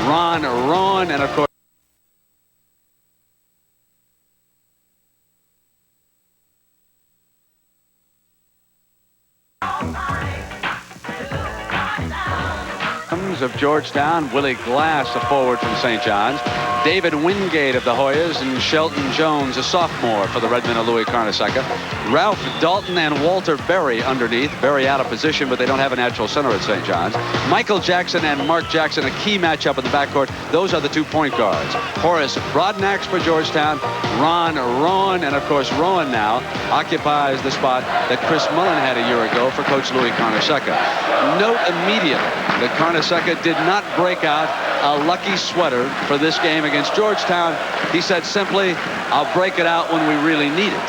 Ron, and of course of Georgetown, Willie Glass, a forward from St. John's, David Wingate of the Hoyas, and Shelton Jones, a sophomore for the Redmen of Louis Carnesecca. Ralph Dalton and Walter Berry underneath. Berry out of position, but they don't have a natural center at St. John's. Michael Jackson and Mark Jackson, a key matchup in the backcourt. Those are the 2 point guards. Horace Broadnax for Georgetown. Ron, and of course Rowan now occupies the spot that Chris Mullen had a year ago for Coach Louis Carnesecca. Note immediately that Carnesecca did not break out a lucky sweater for this game against Georgetown. He said simply, I'll break it out when we really need it.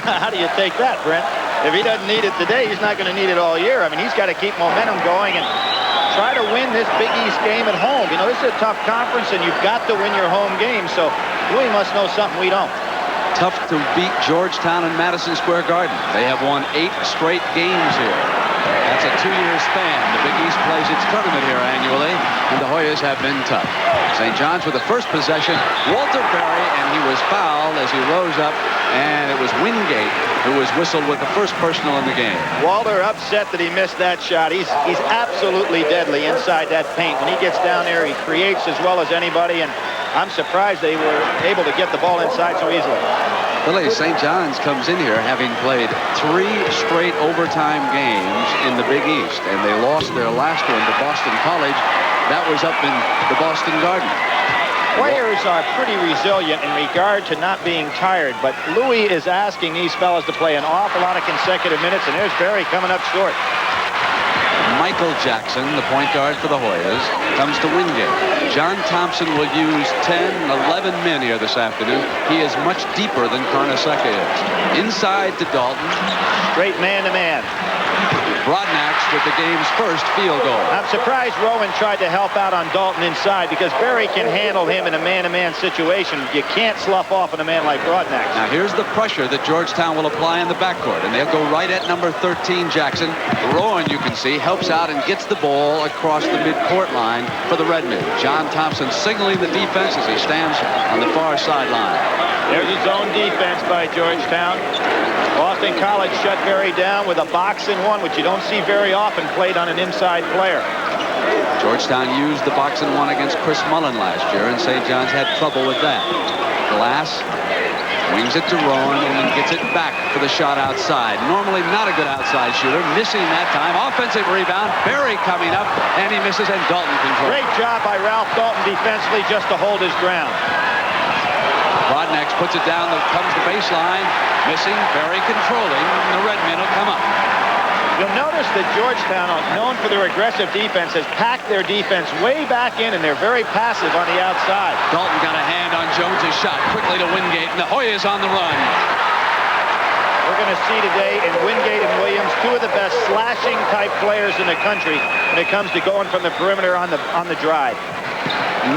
How do you take that, Brent? If he doesn't need it today, he's not going to need it all year. I mean, he's got to keep momentum going and try to win this Big East game at home. You know, this is a tough conference, and you've got to win your home game. So Louis must know something we don't. Tough to beat Georgetown in Madison Square Garden. They have won 8 straight games here. That's a 2-year span. The Big East plays its tournament here annually, and the Hoyas have been tough. St. John's with the first possession. Walter Berry, and he was fouled as he rose up, and it was Wingate who was whistled with the first personal in the game. Walter upset that he missed that shot. He's absolutely deadly inside that paint. When he gets down there, he creates as well as anybody, and I'm surprised they were able to get the ball inside so easily. Billy, St. John's comes in here having played 3 straight overtime games in the Big East, and they lost their last one to Boston College. That was up in the Boston Garden. Players are pretty resilient in regard to not being tired, but Louis is asking these fellas to play an awful lot of consecutive minutes, and there's Berry coming up short. Michael Jackson, the point guard for the Hoyas, comes to Wingate. John Thompson will use 10, 11 men here this afternoon. He is much deeper than Carnesecca is. Inside to Dalton. Straight man-to-man. Broadnax with the game's first field goal. I'm surprised Rowan tried to help out on Dalton inside because Berry can handle him in a man-to-man situation. You can't slough off on a man like Broadnax. Now here's the pressure that Georgetown will apply in the backcourt, and they'll go right at number 13, Jackson. Rowan, you can see, helps out and gets the ball across the midcourt line for the Redmen. John Thompson signaling the defense as he stands on the far sideline. There's his own defense by Georgetown. Boston College shut Berry down with a box-and-1, which you don't see very often played on an inside player. Georgetown used the box-and-1 against Chris Mullen last year, and St. John's had trouble with that. Glass wings it to Rowan and then gets it back for the shot outside. Normally not a good outside shooter, missing that time. Offensive rebound. Berry coming up, and he misses, and Dalton controls. Great job by Ralph Dalton defensively just to hold his ground. Broadnax puts it down, comes the baseline, missing, Berry controlling, and the Redmen will come up. You'll notice that Georgetown, known for their aggressive defense, has packed their defense way back in, and they're very passive on the outside. Dalton got a hand on Jones's shot, quickly to Wingate, and the Hoyas on the run. We're going to see today in Wingate and Williams 2 of the best slashing type players in the country when it comes to going from the perimeter on the drive.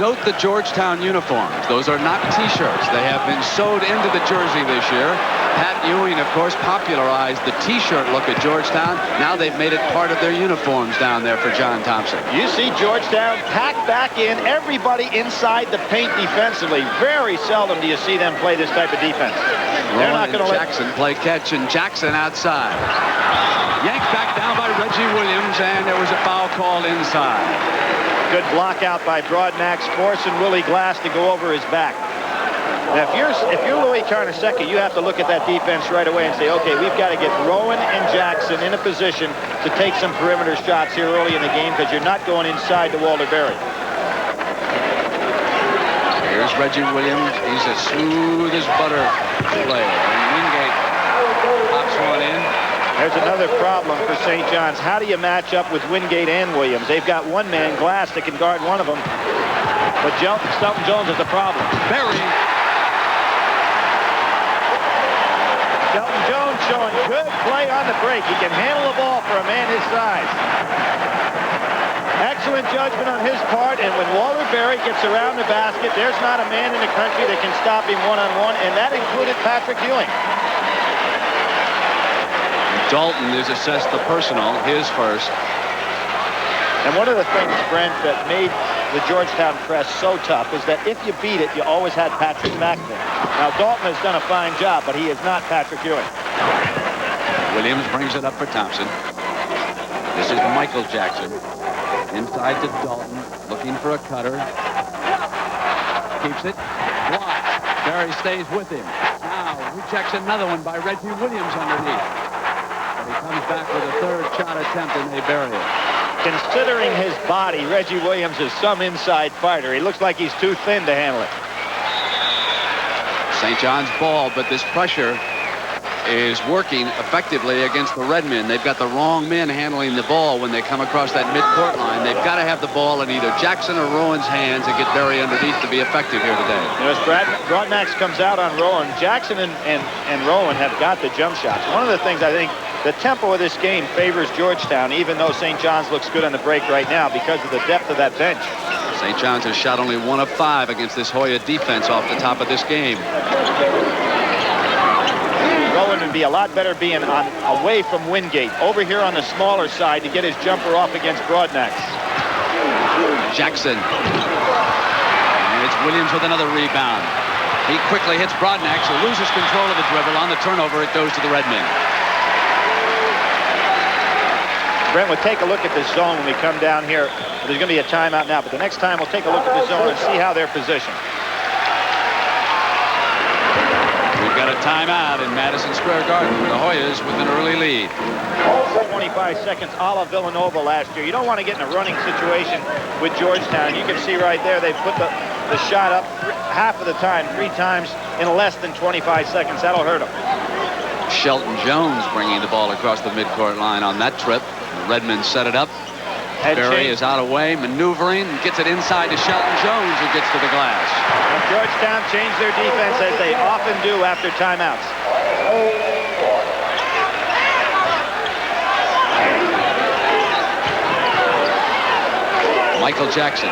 Note the Georgetown uniforms. Those are not T-shirts. They have been sewed into the jersey this year. Pat Ewing, of course, popularized the T-shirt look at Georgetown. Now they've made it part of their uniforms down there for John Thompson. You see Georgetown packed back in, everybody inside the paint defensively. Very seldom do you see them play this type of defense. They're not going to let Jackson play catch, and Jackson outside. Yanked back down by Reggie Williams, and there was a foul called inside. Good block out by Broadnax, forcing Willie Glass to go over his back. Now, if you're Louis Carnesecca, you have to look at that defense right away and say, okay, we've got to get Rowan and Jackson in a position to take some perimeter shots here early in the game because you're not going inside to Walter Berry. Here's Reggie Williams. He's as smooth as butter player. And Wingate pops one in. There's another problem for St. John's. How do you match up with Wingate and Williams? They've got one man, Glass, that can guard one of them. But Shelton Jones is the problem. Berry. Shelton Jones showing good play on the break. He can handle the ball for a man his size. Excellent judgment on his part, and when Walter Berry gets around the basket, there's not a man in the country that can stop him one-on-one, and that included Patrick Ewing. Dalton is assessed the personal, his first. And one of the things, Brent, that made the Georgetown press so tough is that if you beat it, you always had Patrick back there. Now, Dalton has done a fine job, but he is not Patrick Ewing. Williams brings it up for Thompson. This is Michael Jackson. Inside to Dalton, looking for a cutter. Keeps it. Blocked. Barry stays with him. Now rejects another one by Reggie Williams underneath. But he comes back with a third shot attempt and they bury it. Considering his body, Reggie Williams is some inside fighter. He looks like he's too thin to handle it. St. John's ball, but this pressure is working effectively against the Redmen. They've got the wrong men handling the ball when they come across that midcourt line. They've got to have the ball in either Jackson or Rowan's hands and get Barry underneath to be effective here today. You know, as Broadnax comes out on Rowan, Jackson and Rowan have got the jump shots. One of the things I think the tempo of this game favors Georgetown, even though St. John's looks good on the break right now because of the depth of that bench. St. John's has shot only 1 of 5 against this Hoya defense off the top of this game. Rowan would be a lot better being away from Wingate, over here on the smaller side to get his jumper off against Broadnax. Jackson. And it's Williams with another rebound. He quickly hits Broadnax, who loses control of the dribble. On the turnover, it goes to the Redmen. Brent, we'll take a look at the zone when we come down here. There's going to be a timeout now, but the next time we'll take a look at the zone and see how they're positioned. We've got a timeout in Madison Square Garden. The Hoyas with an early lead. 25 seconds a la Villanova last year. You don't want to get in a running situation with Georgetown. You can see right there they put the shot up half of the time, 3 times in less than 25 seconds. That'll hurt them. Shelton Jones bringing the ball across the midcourt line on that trip. Redmond set it up. Barry is out of way, maneuvering, gets it inside to Shelton Jones, who gets to the glass. And Georgetown changed their defense as they often do after timeouts. Michael Jackson.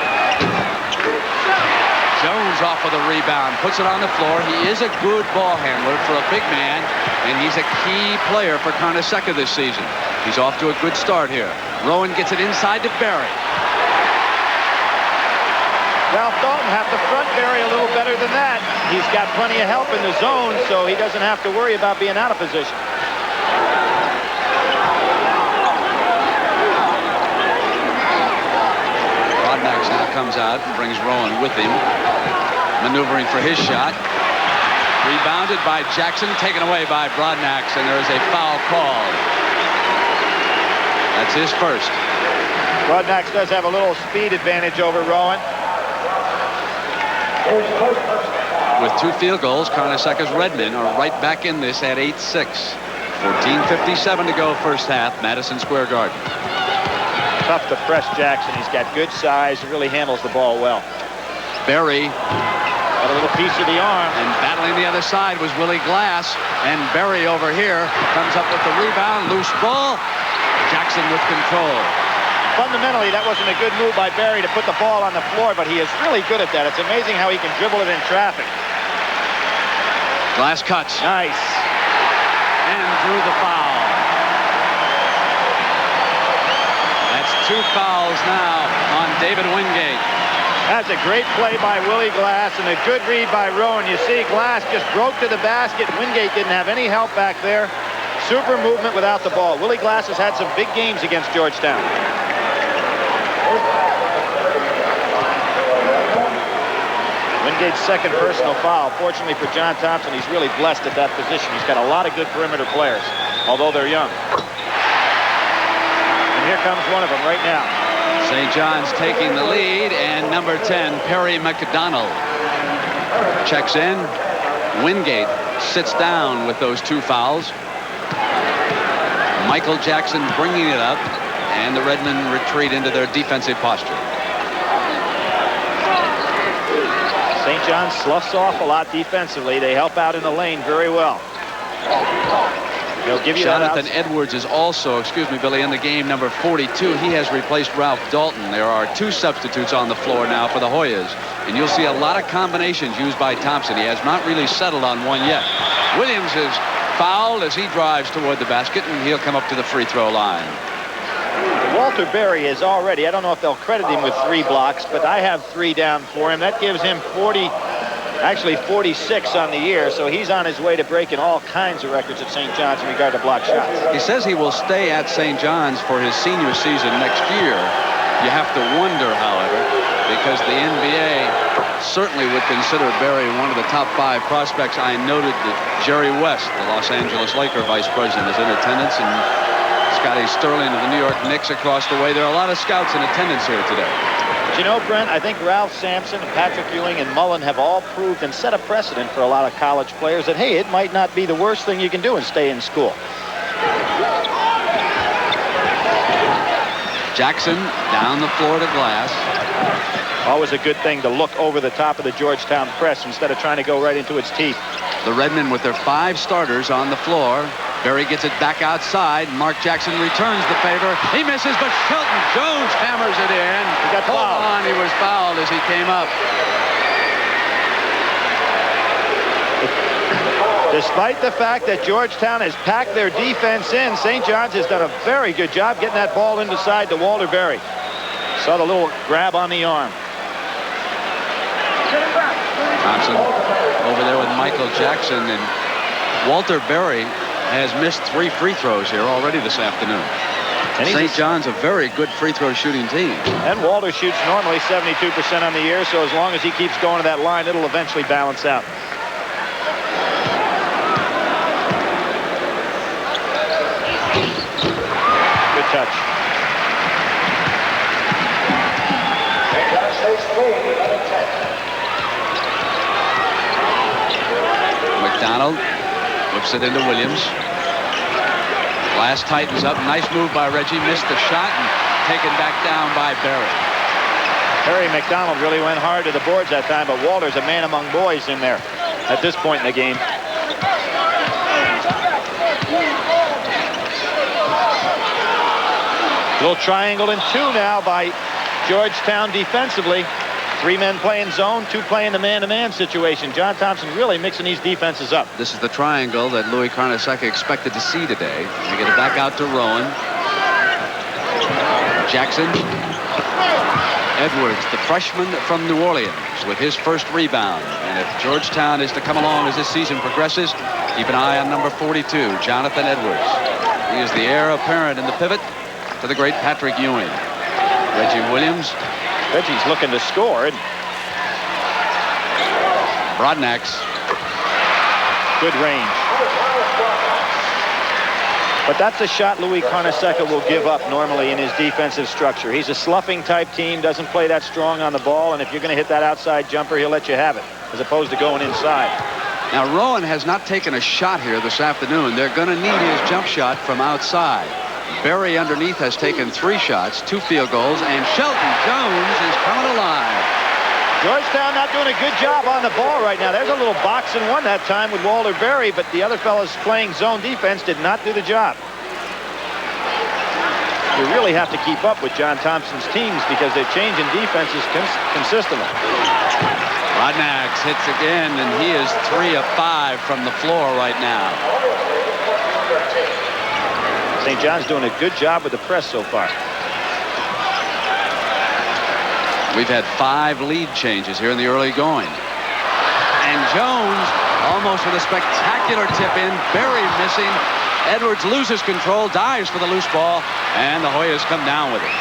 Jones off with a rebound, puts it on the floor. He is a good ball handler for a big man, and he's a key player for Carnesecca this season. He's off to a good start here. Rowan gets it inside to Barry. Ralph Dalton have to front Barry a little better than that. He's got plenty of help in the zone, so he doesn't have to worry about being out of position. Broadnax now comes out and brings Rowan with him, maneuvering for his shot. Rebounded by Jackson, taken away by Broadnax, and there is a foul call. That's his first. Broadnax does have a little speed advantage over Rowan. With 2 field goals, Carnesecca's Redmen are right back in this at 8-6. 14:57 to go first half, Madison Square Garden. Tough to press Jackson. He's got good size, really handles the ball well. Barry got a little piece of the arm. And battling the other side was Willie Glass. And Barry over here comes up with the rebound, loose ball. Jackson with control. Fundamentally, that wasn't a good move by Barry to put the ball on the floor, but he is really good at that. It's amazing how he can dribble it in traffic. Glass cuts. Nice. And drew the foul. That's 2 fouls now on David Wingate. That's a great play by Willie Glass and a good read by Rowan. You see Glass just broke to the basket. Wingate didn't have any help back there. Super movement without the ball. Willie Glass has had some big games against Georgetown. Wingate's second personal foul. Fortunately for John Thompson, he's really blessed at that position. He's got a lot of good perimeter players, although they're young. And here comes one of them right now. St. John's taking the lead, and number 10, Perry McDonald, checks in. Wingate sits down with those 2 fouls. Michael Jackson bringing it up, and the Redmen retreat into their defensive posture. St. John's sloughs off a lot defensively. They help out in the lane very well. They'll give you Jonathan Edwards is also, Billy, in the game, number 42. He has replaced Ralph Dalton. There are 2 substitutes on the floor now for the Hoyas, and you'll see a lot of combinations used by Thompson. He has not really settled on one yet. Williams is fouled as he drives toward the basket, and he'll come up to the free throw line. Walter Berry is already, I don't know if they'll credit him with 3 blocks, but I have 3 down for him. That gives him 46 on the year, so he's on his way to breaking all kinds of records at St. John's in regard to block shots. He says he will stay at St. John's for his senior season next year. You have to wonder, however, because the NBA certainly would consider Berry one of the top 5 prospects. I noted that Jerry West, the Los Angeles Laker vice president, is in attendance, and Scotty Sterling of the New York Knicks across the way. There are a lot of scouts in attendance here today. But you know, Brent, I think Ralph Sampson and Patrick Ewing and Mullen have all proved and set a precedent for a lot of college players that, hey, it might not be the worst thing you can do and stay in school. Jackson down the floor to Glass. Always a good thing to look over the top of the Georgetown press instead of trying to go right into its teeth. The Redmen with their 5 starters on the floor. Berry gets it back outside. Mark Jackson returns the favor. He misses, but Shelton Jones hammers it in. He got fouled. Hold on, he was fouled as he came up. Despite the fact that Georgetown has packed their defense in, St. John's has done a very good job getting that ball inside to Walter Berry. Saw the little grab on the arm. Thompson over there with Michael Jackson, and Walter Berry has missed 3 free throws here already this afternoon. St. John's a very good free throw shooting team. And Walter shoots normally 72% on the year, so as long as he keeps going to that line, it'll eventually balance out. Good touch. McDonald whips it into Williams. Glass tightens up. Nice move by Reggie. Missed the shot and taken back down by Berry. Harry McDonald really went hard to the boards that time, but Walter's a man among boys in there at this point in the game. Little triangle and 2 now by Georgetown defensively. 3 men playing zone, 2 playing the man-to-man situation. John Thompson really mixing these defenses up. This is the triangle that Louis Carnesecca expected to see today. They get it back out to Rowan. Jackson. Edwards, the freshman from New Orleans, with his first rebound. And if Georgetown is to come along as this season progresses, keep an eye on number 42, Jonathan Edwards. He is the heir apparent in the pivot to the great Patrick Ewing. Reggie Williams. Reggie's looking to score. Broadnax. Good range. But that's a shot Louis Carnesecca will give up normally in his defensive structure. He's a sloughing type team, doesn't play that strong on the ball, and if you're going to hit that outside jumper, he'll let you have it, as opposed to going inside. Now, Rowan has not taken a shot here this afternoon. They're going to need his jump shot from outside. Berry underneath has taken 3 shots, 2 field goals, and Shelton Jones is coming alive. Georgetown not doing a good job on the ball right now. There's a little box and 1 that time with Walter Berry, but the other fellas playing zone defense did not do the job. You really have to keep up with John Thompson's teams because they're changing defenses consistently. Broadnax hits again, and he is 3 of 5 from the floor right now. St. John's doing a good job with the press so far. We've had 5 lead changes here in the early going. And Jones almost with a spectacular tip-in. Berry missing. Edwards loses control, dives for the loose ball, and the Hoyas come down with it.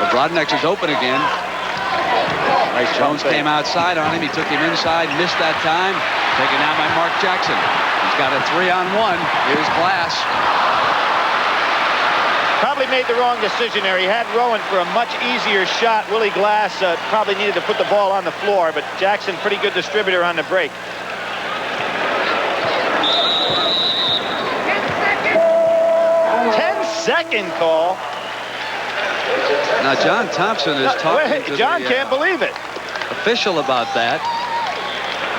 Well, Broadnax is open again. Nice. Jones came outside on him. He took him inside, missed that time. Taken down by Mark Jackson. He's got a 3-on-1. Here's Glass. Probably made the wrong decision there. He had Rowan for a much easier shot. Willie Glass probably needed to put the ball on the floor, but Jackson, pretty good distributor on the break. Ten-second call. Now, John Thompson is talking to John the can't believe it. Official about that.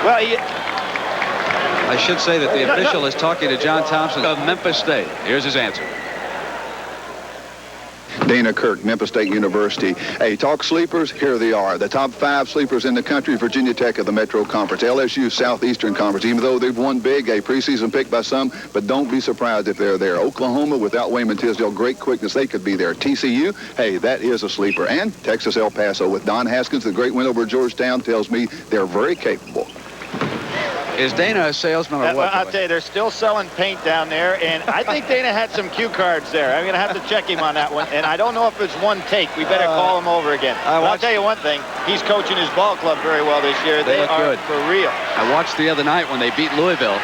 Well, I should say that the official is talking to John Thompson of Memphis State. Here's his answer. Dana Kirk, Memphis State University. Hey, talk sleepers, here they are. The top 5 sleepers in the country, Virginia Tech of the Metro Conference, LSU Southeastern Conference, even though they've won big, a preseason pick by some, but don't be surprised if they're there. Oklahoma, without Wayman Tisdale, great quickness, they could be there. TCU, hey, that is a sleeper. And Texas El Paso with Don Haskins, the great win over Georgetown, tells me they're very capable. Is Dana a salesman or what? I'll tell you, they're still selling paint down there, and I think Dana had some cue cards there. I'm going to have to check him on that one, and I don't know if it's one take. We better call him over again. I'll tell you one thing. He's coaching his ball club very well this year. They are good. For real. I watched the other night when they beat Louisville,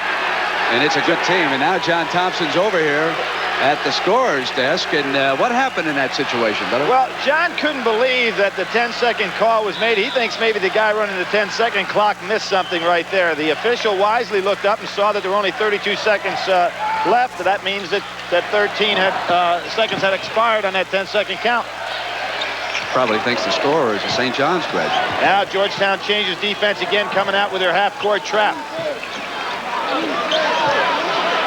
and it's a good team. And now John Thompson's over here at the scorer's desk. And what happened in that situation, Billy? Well, John couldn't believe that the 10-second call was made. He thinks maybe the guy running the 10-second clock missed something right there. The official wisely looked up and saw that there were only 32 seconds left. That means that 13 seconds had expired on that 10-second count. Probably thinks the scorer is a St. John's grad. Now Georgetown changes defense again, coming out with their half-court trap.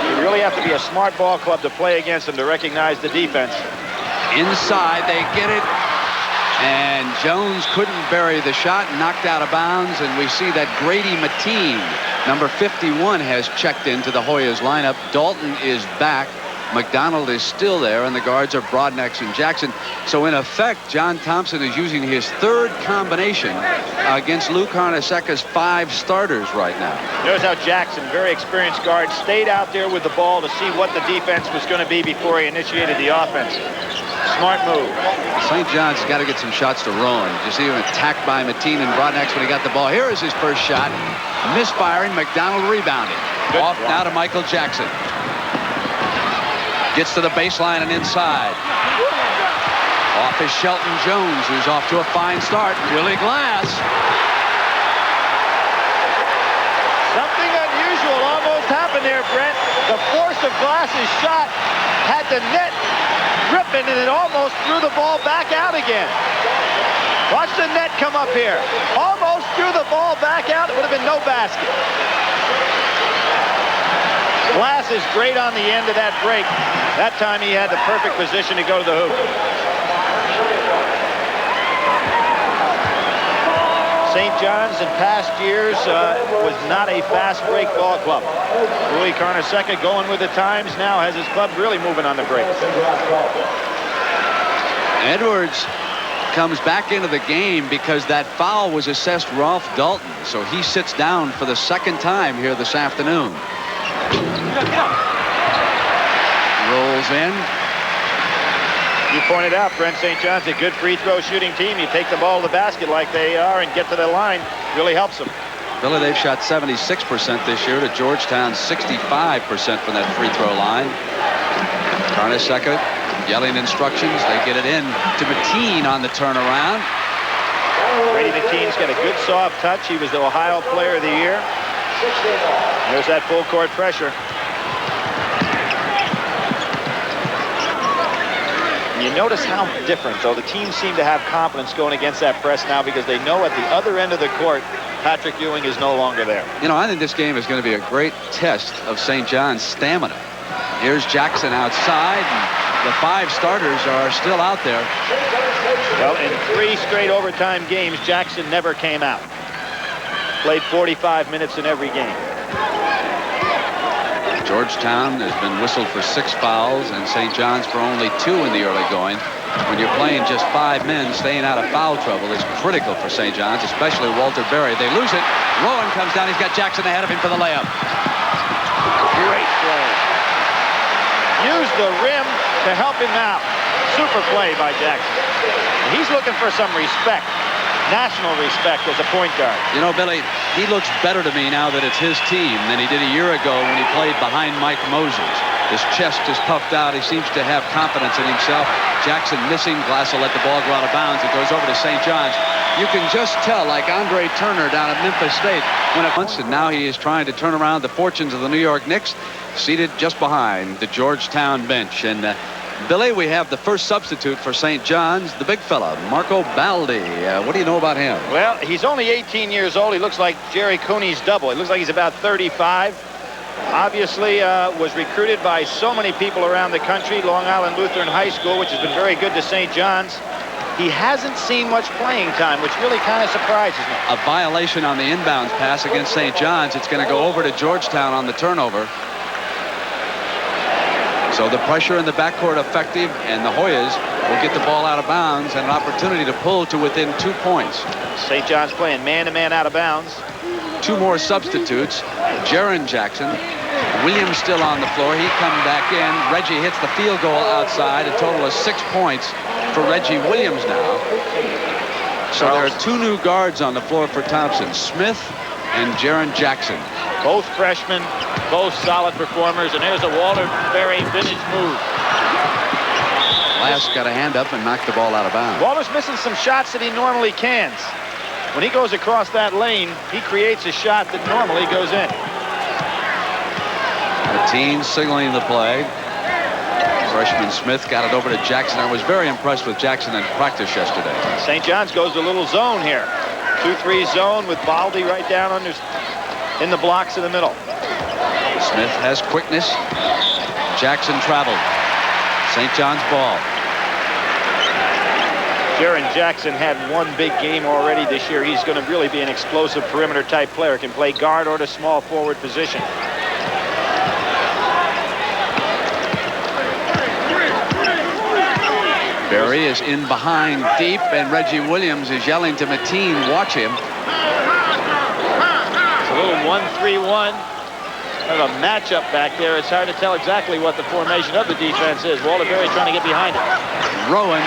You really have to be a smart ball club to play against them to recognize the defense. Inside, they get it. And Jones couldn't bury the shot, knocked out of bounds. And we see that Grady Mateen, number 51, has checked into the Hoyas lineup. Dalton is back. McDonald is still there, and the guards are Broadnax and Jackson. So in effect, John Thompson is using his third combination against Lou Carnesecca's 5 starters right now. Notice how Jackson, very experienced guard, stayed out there with the ball to see what the defense was going to be before he initiated the offense. Smart move. St. John's got to get some shots to Rowan. You see him attacked by Mateen and Broadnax when he got the ball. Here is his first shot. Misfiring. McDonald rebounding. Off now to Michael Jackson. Gets to the baseline and inside. Off is Shelton Jones, who's off to a fine start. Willie Glass. Something unusual almost happened there, Brent. The force of Glass's shot had the net ripping, and it almost threw the ball back out again. Watch the net come up here. Almost threw the ball back out. It would have been no basket. Glass is great on the end of that break. That time he had the perfect position to go to the hoop. St. John's in past years was not a fast break ball club. Louis Carnesecca going with the times now has his club really moving on the break. Edwards comes back into the game because that foul was assessed Ralph Dalton. So he sits down for the second time here this afternoon. Rolls in. You pointed out, Brent, St. John's a good free throw shooting team. You take the ball to the basket like they are and get to the line, really helps them. Billy, they've shot 76% this year to Georgetown's 65% from that free throw line. Carnesecca yelling instructions. They get it in to Mateen on the turnaround. Brady Mateen's got a good soft touch. He was the Ohio Player of the Year. There's that full court pressure. You notice how different, though. The teams seem to have confidence going against that press now because they know at the other end of the court, Patrick Ewing is no longer there. You know, I think this game is going to be a great test of St. John's stamina. Here's Jackson outside, and the 5 starters are still out there. Well, in 3 straight overtime games, Jackson never came out. Played 45 minutes in every game. Georgetown has been whistled for 6 fouls and St. John's for only 2 in the early going. When you're playing just 5 men, staying out of foul trouble is critical for St. John's, especially Walter Berry. They lose it. Rowan comes down. He's got Jackson ahead of him for the layup. Great play. Use the rim to help him out. Super play by Jackson. He's looking for some respect. National respect as a point guard. You know, Billy, he looks better to me now that it's his team than he did a year ago when he played behind Mike Moses. His chest is puffed out. He seems to have confidence in himself. Jackson missing. Glass will let the ball go out of bounds. It goes over to St. John's. You can just tell, like Andre Turner down at Memphis State, when it once, and now he is trying to turn around the fortunes of the New York Knicks, seated just behind the Georgetown bench. And Billy, we have the first substitute for St. John's, the big fella, Marco Baldi. What do you know about him? Well, he's only 18 years old. He looks like Jerry Cooney's double. He looks like he's about 35. obviously was recruited by so many people around the country. Long Island Lutheran High School, which has been very good to St. John's. He hasn't seen much playing time, which really kind of surprises me. A violation on the inbounds pass against St. John's. It's going to go over to Georgetown on the turnover. So the pressure in the backcourt effective, and the Hoyas will get the ball out of bounds and an opportunity to pull to within 2 points. St. John's playing man-to-man out of bounds. 2 more substitutes. Jaron Jackson. Williams still on the floor. He comes back in. Reggie hits the field goal outside. A total of 6 points for Reggie Williams now. So there are 2 new guards on the floor for Thompson. Smith and Jaron Jackson. Both freshmen, both solid performers. And there's a Walter Berry vintage move. Glass got a hand up and knocked the ball out of bounds. Walter's missing some shots that he normally cans. When he goes across that lane, he creates a shot that normally goes in. The team signaling the play. Freshman Smith got it over to Jackson. I was very impressed with Jackson in practice yesterday. St. John's goes to a little zone here. 2-3 zone with Baldy right down under in the blocks in the middle. Smith has quickness. Jackson traveled. St. John's ball. Jaron Jackson had one big game already this year. He's going to really be an explosive perimeter type player. Can play guard or the small forward position. Berry is in behind deep, and Reggie Williams is yelling to Mateen, watch him. It's a little 1-3-1. Kind of a matchup back there. It's hard to tell exactly what the formation of the defense is. Walter Berry trying to get behind it. Rowan,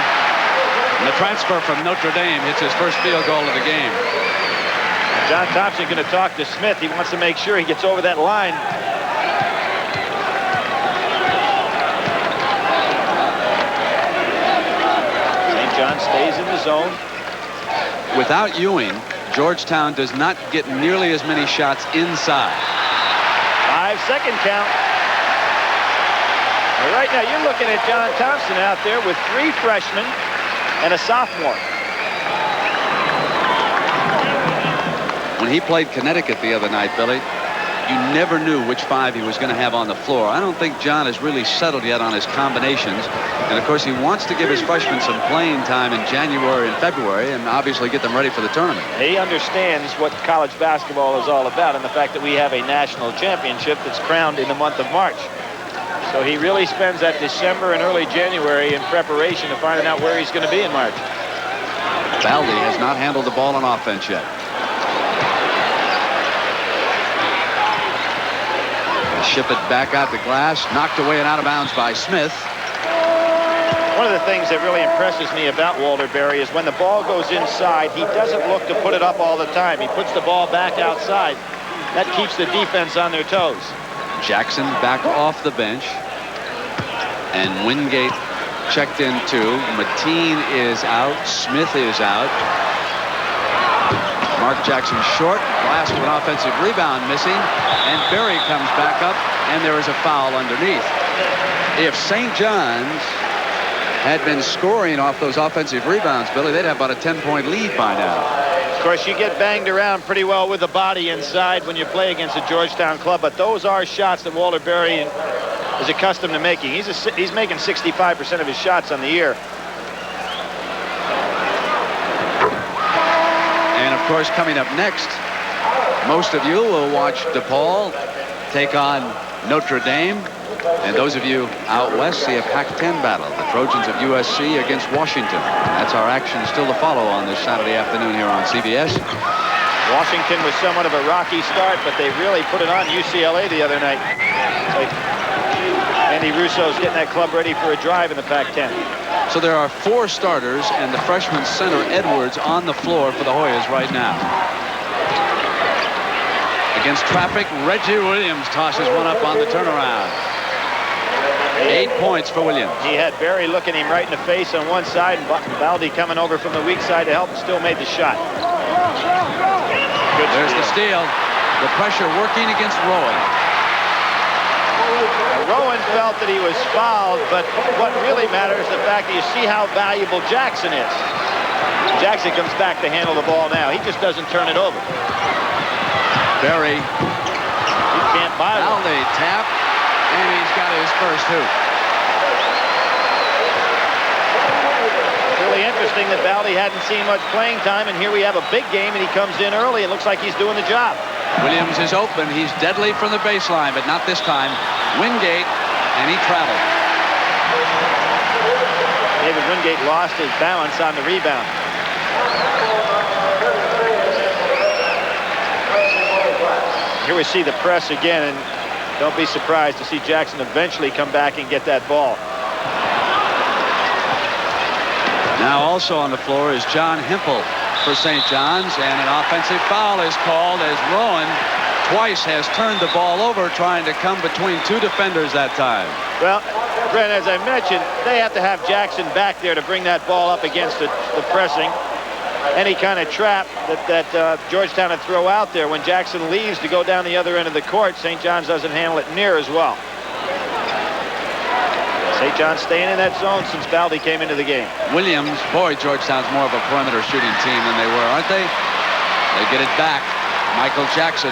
the transfer from Notre Dame, hits his first field goal of the game. John Thompson going to talk to Smith. He wants to make sure he gets over that line. St. John stays in the zone. Without Ewing, Georgetown does not get nearly as many shots inside. 5-second count. Well, right now, you're looking at John Thompson out there with 3 freshmen and a sophomore. When he played Connecticut the other night, Billy, you never knew which 5 he was going to have on the floor. I don't think John has really settled yet on his combinations. And, of course, he wants to give his freshmen some playing time in January and February and obviously get them ready for the tournament. He understands what college basketball is all about and the fact that we have a national championship that's crowned in the month of March. So he really spends that December and early January in preparation to finding out where he's going to be in March. Baldy has not handled the ball on offense yet. Ship it back out the glass, knocked away and out of bounds by Smith. One of the things that really impresses me about Walter Berry is when the ball goes inside, he doesn't look to put it up all the time. He puts the ball back outside. That keeps the defense on their toes. Jackson back off the bench. And Wingate checked in too. Mateen is out. Smith is out. Mark Jackson short. Glass with an offensive rebound missing. And Berry comes back up, and there is a foul underneath. If St. John's had been scoring off those offensive rebounds, Billy, they'd have about a 10-point lead by now. Of course, you get banged around pretty well with the body inside when you play against a Georgetown club, but those are shots that Walter Berry is accustomed to making. He's making 65% of his shots on the year. And, of course, coming up next, most of you will watch DePaul take on Notre Dame. And those of you out west see a Pac-10 battle, the Trojans of USC against Washington. That's our action still to follow on this Saturday afternoon here on CBS. Washington was somewhat of a rocky start, but they really put it on UCLA the other night. Andy Russo's getting that club ready for a drive in the Pac-10. So there are 4 starters and the freshman center Edwards on the floor for the Hoyas right now. Against traffic, Reggie Williams tosses one up on the turnaround. 8 points for Williams. He had Berry looking him right in the face on one side, and Baldy coming over from the weak side to help, and still made the shot. There's the steal. The pressure working against Rowan. Rowan felt that he was fouled, but what really matters is the fact that you see how valuable Jackson is. Jackson comes back to handle the ball now. He just doesn't turn it over. Berry. You can't buy one. Baldy tap, and he's got his first hoop. Really interesting that Baldy hadn't seen much playing time, and here we have a big game, and he comes in early. It looks like he's doing the job. Williams is open. He's deadly from the baseline, but not this time. Wingate, and he traveled. David Wingate lost his balance on the rebound. Here we see the press again, and don't be surprised to see Jackson eventually come back and get that ball. Now also on the floor is John Hempel for St. John's, and an offensive foul is called as Rowan twice has turned the ball over, trying to come between two defenders that time. Well, Brent, as I mentioned, they have to have Jackson back there to bring that ball up against the pressing. Any kind of trap that Georgetown would throw out there. When Jackson leaves to go down the other end of the court, St. John's doesn't handle it near as well. St. John's staying in that zone since Baldy came into the game. Williams, boy, Georgetown's more of a perimeter shooting team than they were, aren't they? They get it back. Michael Jackson.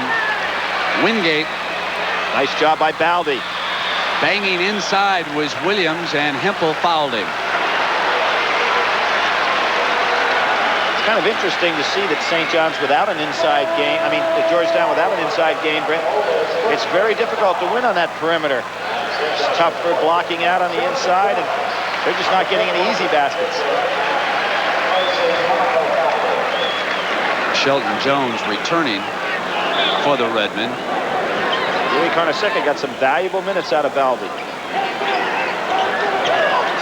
Wingate. Nice job by Baldy. Banging inside was Williams, and Hempel fouled him. It's kind of interesting to see that St. John's without an inside game, Georgetown without an inside game, Brent, it's very difficult to win on that perimeter. It's tough for blocking out on the inside, and they're just not getting any easy baskets. Shelton Jones returning for the Redmen. Louis Carnesecca got some valuable minutes out of Baldy.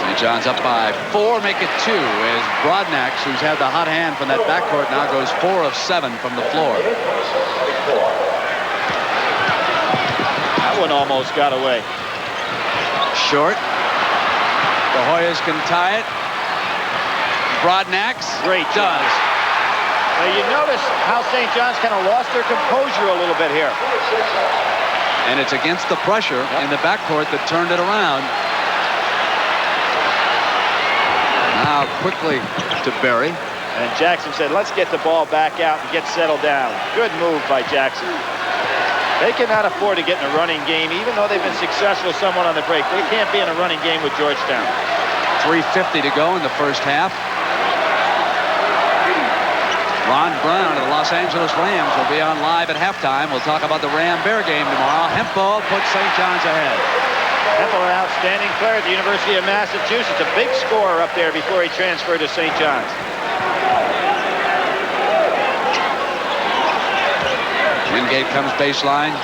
St. John's up by 4, make it 2, as Brodnax, who's had the hot hand from that backcourt, now goes 4 of 7 from the floor. That one almost got away. Short. The Hoyas can tie it. Brodnax. Great job. Does. Now you notice how St. John's kind of lost their composure a little bit here. And it's against the pressure in the backcourt that turned it around. Now quickly to Berry. And Jackson said, let's get the ball back out and get settled down. Good move by Jackson. They cannot afford to get in a running game, even though they've been successful somewhat on the break. They can't be in a running game with Georgetown. 3:50 to go in the first half. Ron Brown of the Los Angeles Rams will be on live at halftime. We'll talk about the Ram-Bear game tomorrow. Hempel puts St. John's ahead. Hempel, an outstanding player at the University of Massachusetts. A big scorer up there before he transferred to St. John's. Wingate comes baseline.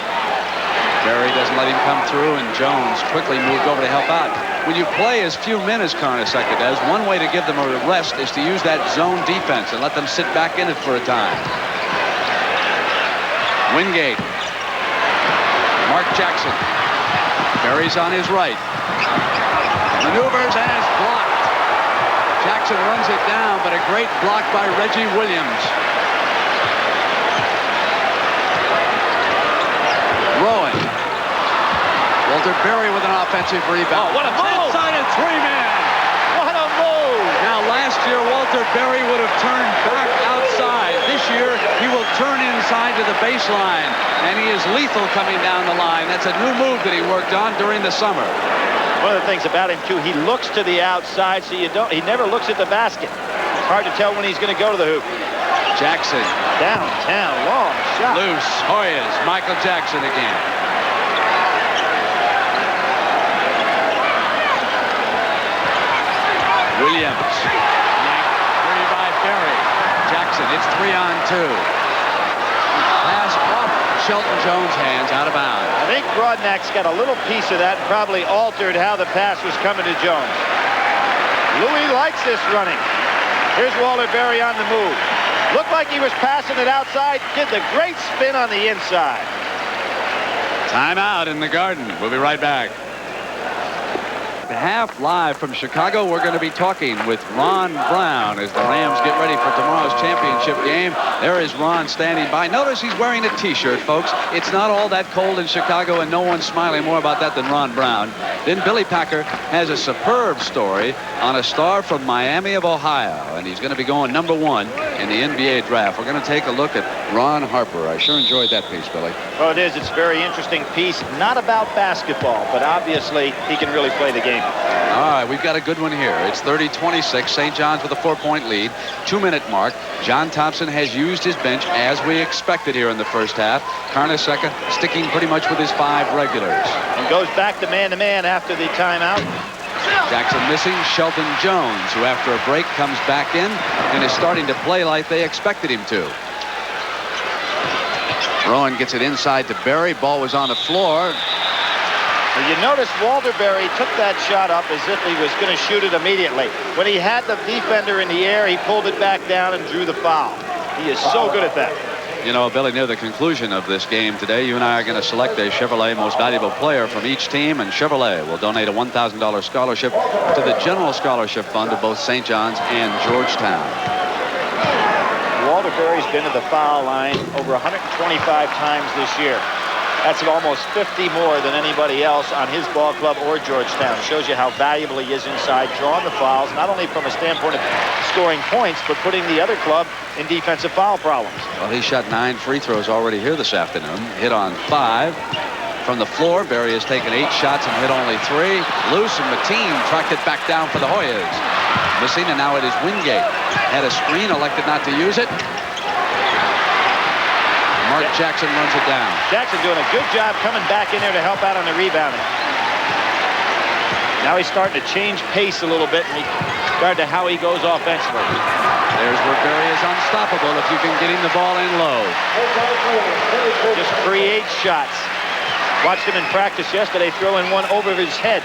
Berry doesn't let him come through, and Jones quickly moved over to help out. When you play as few men as Carnesecca does, one way to give them a rest is to use that zone defense and let them sit back in it for a time. Wingate. Mark Jackson. Berry's on his right. Maneuvers and is blocked. Jackson runs it down, but a great block by Reggie Williams. Rowan. Walter Berry with an offensive rebound. Oh, what a move! Inside a 3-man. What a move! Now last year Walter Berry would have turned back outside. This year he will turn inside to the baseline, and he is lethal coming down the line. That's a new move that he worked on during the summer. One of the things about him too, he looks to the outside, so he never looks at the basket. It's hard to tell when he's going to go to the hoop. Jackson. Downtown, long shot. Loose. Hoyas. Michael Jackson again. Williams. Three by Berry. Jackson. It's 3-on-2. Pass off Shelton Jones' hands, out of bounds. I think Brodnax got a little piece of that and probably altered how the pass was coming to Jones. Louis likes this running. Here's Walter Berry on the move. Looked like he was passing it outside. Did the great spin on the inside. Timeout in the Garden. We'll be right back. Half live from Chicago. We're going to be talking with Ron Brown as the Rams get ready for tomorrow's championship game. There is Ron standing by. Notice he's wearing a T-shirt, folks. It's not all that cold in Chicago, and no one's smiling more about that than Ron Brown. Then Billy Packer has a superb story on a star from Miami of Ohio, and he's going to be going #1 in the NBA draft. We're going to take a look at Ron Harper. I sure enjoyed that piece, Billy. Well, it is. It's a very interesting piece. Not about basketball, but obviously he can really play the game. All right, we've got a good one here. It's 30-26. St. John's with a 4-point lead. 2-minute mark. John Thompson has used his bench as we expected here in the first half. Carnesecca sticking pretty much with his 5 regulars. And goes back to man-to-man after the timeout. Jackson missing Shelton Jones, who after a break comes back in and is starting to play like they expected him to. Rowan gets it inside to Berry. Ball was on the floor. Well, you notice Walter Berry took that shot up as if he was going to shoot it immediately. When he had the defender in the air, he pulled it back down and drew the foul. He is so good at that. You know, Billy, near the conclusion of this game today, you and I are going to select a Chevrolet Most Valuable Player from each team, and Chevrolet will donate a $1,000 scholarship to the General Scholarship Fund of both St. John's and Georgetown. Walter Berry's been to the foul line over 125 times this year. That's almost 50 more than anybody else on his ball club or Georgetown. Shows you how valuable he is inside, drawing the fouls, not only from a standpoint of scoring points, but putting the other club in defensive foul problems. Well, he shot 9 free throws already here this afternoon. Hit on 5. From the floor, Berry has taken 8 shots and hit only 3. Loose, and Mateen tracked it back down for the Hoyas. Missing, and now it is Wingate. Had a screen, elected not to use it. Mark Jackson runs it down. Jackson doing a good job coming back in there to help out on the rebounding. Now he's starting to change pace a little bit in regard to how he goes offensively. There's where Berry is unstoppable if you can get him the ball in low. Just create shots. Watched him in practice yesterday throwing one over his head.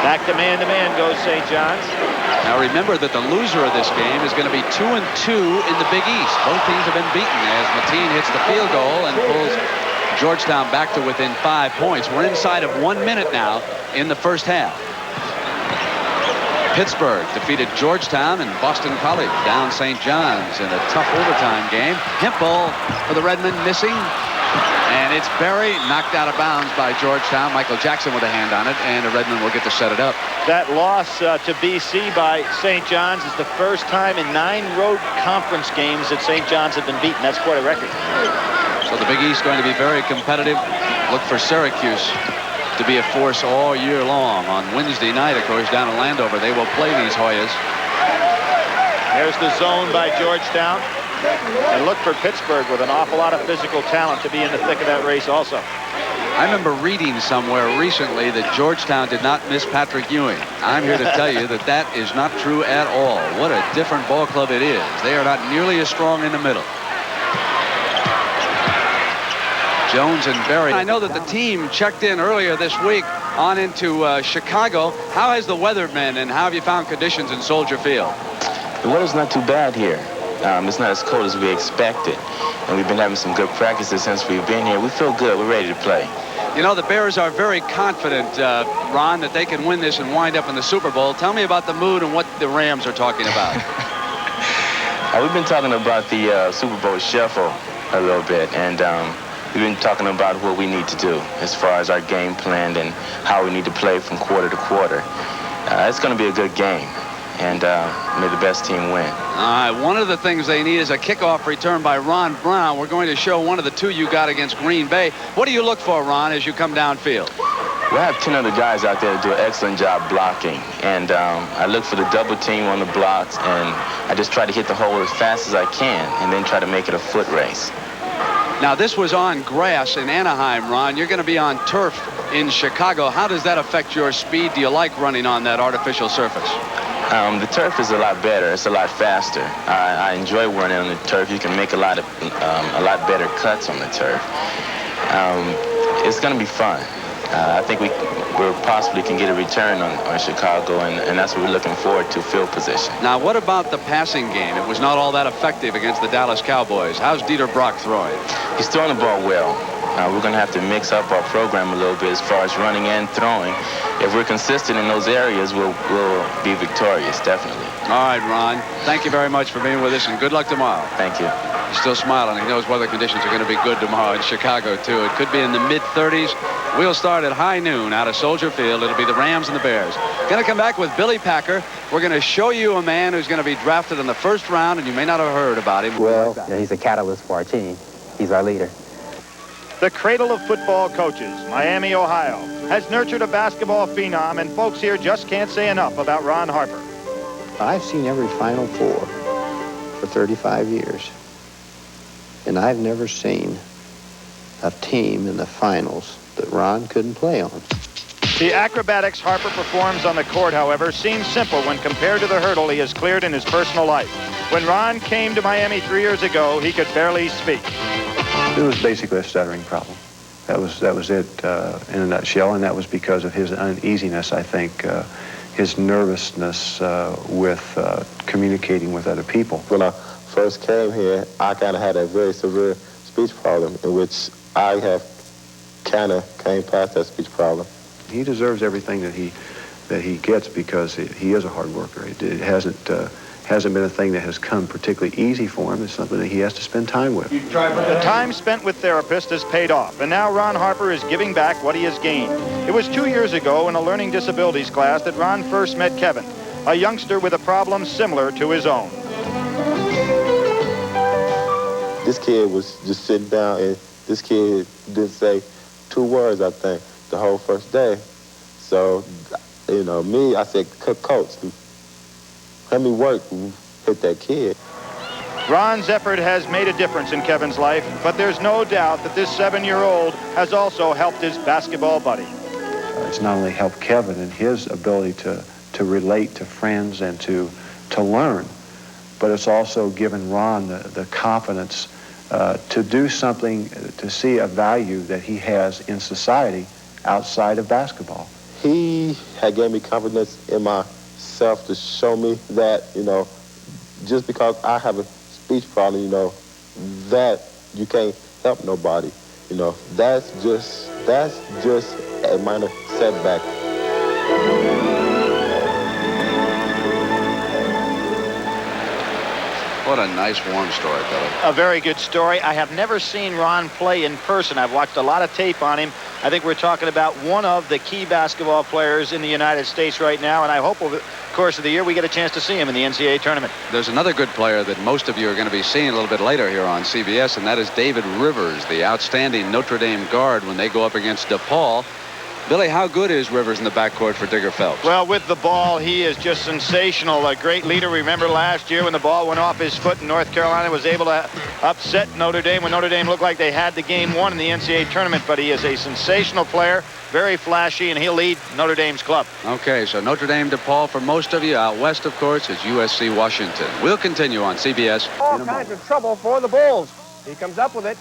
Back to man goes St. John's. Now remember that the loser of this game is going to be 2-2 in the Big East. Both teams have been beaten as Mateen hits the field goal and pulls Georgetown back to within 5 points. We're inside of 1 minute now in the first half. Pittsburgh defeated Georgetown, and Boston College down St. John's in a tough overtime game. Hempel for the Redmen missing. And it's Berry knocked out of bounds by Georgetown. Michael Jackson with a hand on it, and the Redmen will get to set it up. That loss to BC by St. John's is the first time in 9 road conference games that St. John's have been beaten. That's quite a record. So the Big East going to be very competitive. Look for Syracuse to be a force all year long. On Wednesday night, of course, down in Landover, they will play these Hoyas. There's the zone by Georgetown. And look for Pittsburgh with an awful lot of physical talent to be in the thick of that race also. I remember reading somewhere recently that Georgetown did not miss Patrick Ewing. I'm here to tell you that that is not true at all. What a different ball club it is. They are not nearly as strong in the middle. Jones and Berry. I know that the team checked in earlier this week on into Chicago. How has the weather been, and how have you found conditions in Soldier Field? The weather's not too bad here. It's not as cold as we expected, and we've been having some good practices since we've been here. We feel good. We're ready to play. You know, the Bears are very confident, Ron, that they can win this and wind up in the Super Bowl. Tell me about the mood and what the Rams are talking about. We've been talking about the Super Bowl shuffle a little bit, and we've been talking about what we need to do as far as our game plan and how we need to play from quarter to quarter. It's going to be a good game, and may the best team win. All right, one of the things they need is a kickoff return by Ron Brown. We're going to show one of the 2 you got against Green Bay. What do you look for, Ron, as you come downfield? We have 10 other guys out there that do an excellent job blocking, and I look for the double team on the blocks, and I just try to hit the hole as fast as I can and then try to make it a foot race. Now, this was on grass in Anaheim, Ron. You're going to be on turf in Chicago. How does that affect your speed? Do you like running on that artificial surface? The turf is a lot better. It's a lot faster. I enjoy running on the turf. You can make a lot better cuts on the turf. It's going to be fun. I think we possibly can get a return on Chicago, and that's what we're looking forward to, field position. Now, what about the passing game? It was not all that effective against the Dallas Cowboys. How's Dieter Brock throwing? He's throwing the ball well. We're going to have to mix up our program a little bit as far as running and throwing. If we're consistent in those areas, we'll be victorious, definitely. All right, Ron. Thank you very much for being with us, and good luck tomorrow. Thank you. He's still smiling. He knows weather conditions are going to be good tomorrow in Chicago, too. It could be in the mid-30s. We'll start at high noon out of Soldier Field. It'll be the Rams and the Bears. Going to come back with Billy Packer. We're going to show you a man who's going to be drafted in the first round, and you may not have heard about him. Well, he's a catalyst for our team. He's our leader. The cradle of football coaches, Miami, Ohio, has nurtured a basketball phenom, and folks here just can't say enough about Ron Harper. I've seen every Final Four for 35 years, and I've never seen a team in the finals that Ron couldn't play on. The acrobatics Harper performs on the court, however, seems simple when compared to the hurdle he has cleared in his personal life. When Ron came to Miami 3 years ago, he could barely speak. It was basically a stuttering problem. That was it in a nutshell, and that was because of his uneasiness, I think, his nervousness with communicating with other people. When I first came here, I kind of had a very severe speech problem, in which I have kind of came past that speech problem. He deserves everything that he gets because he is a hard worker. It hasn't been a thing that has come particularly easy for him. It's something that he has to spend time with. The time spent with therapists has paid off, and now Ron Harper is giving back what he has gained. It was 2 years ago in a learning disabilities class that Ron first met Kevin, a youngster with a problem similar to his own. This kid was just sitting down, and this kid didn't say 2 words, I think, the whole first day. So, you know, me, I said, Coach, let me work and hit that kid. Ron's effort has made a difference in Kevin's life, but there's no doubt that this 7-year-old has also helped his basketball buddy. It's not only helped Kevin in his ability to relate to friends and to learn, but it's also given Ron the confidence to do something, to see a value that he has in society outside of basketball. He had gave me confidence in myself to show me that, you know, just because I have a speech problem, you know, that you can't help nobody. You know, that's just a minor setback. What a nice, warm story, Billy. A very good story. I have never seen Ron play in person. I've watched a lot of tape on him. I think we're talking about one of the key basketball players in the United States right now, and I hope over the course of the year we get a chance to see him in the NCAA tournament. There's another good player that most of you are going to be seeing a little bit later here on CBS, and that is David Rivers, the outstanding Notre Dame guard when they go up against DePaul. Billy, how good is Rivers in the backcourt for Digger Phelps? Well, with the ball, he is just sensational. A great leader. Remember last year when the ball went off his foot and North Carolina was able to upset Notre Dame when Notre Dame looked like they had the game won in the NCAA tournament. But he is a sensational player, very flashy, and he'll lead Notre Dame's club. Okay, so Notre Dame DePaul for most of you. Out west, of course, is USC Washington. We'll continue on CBS. All kinds of trouble for the Bulls. He comes up with it.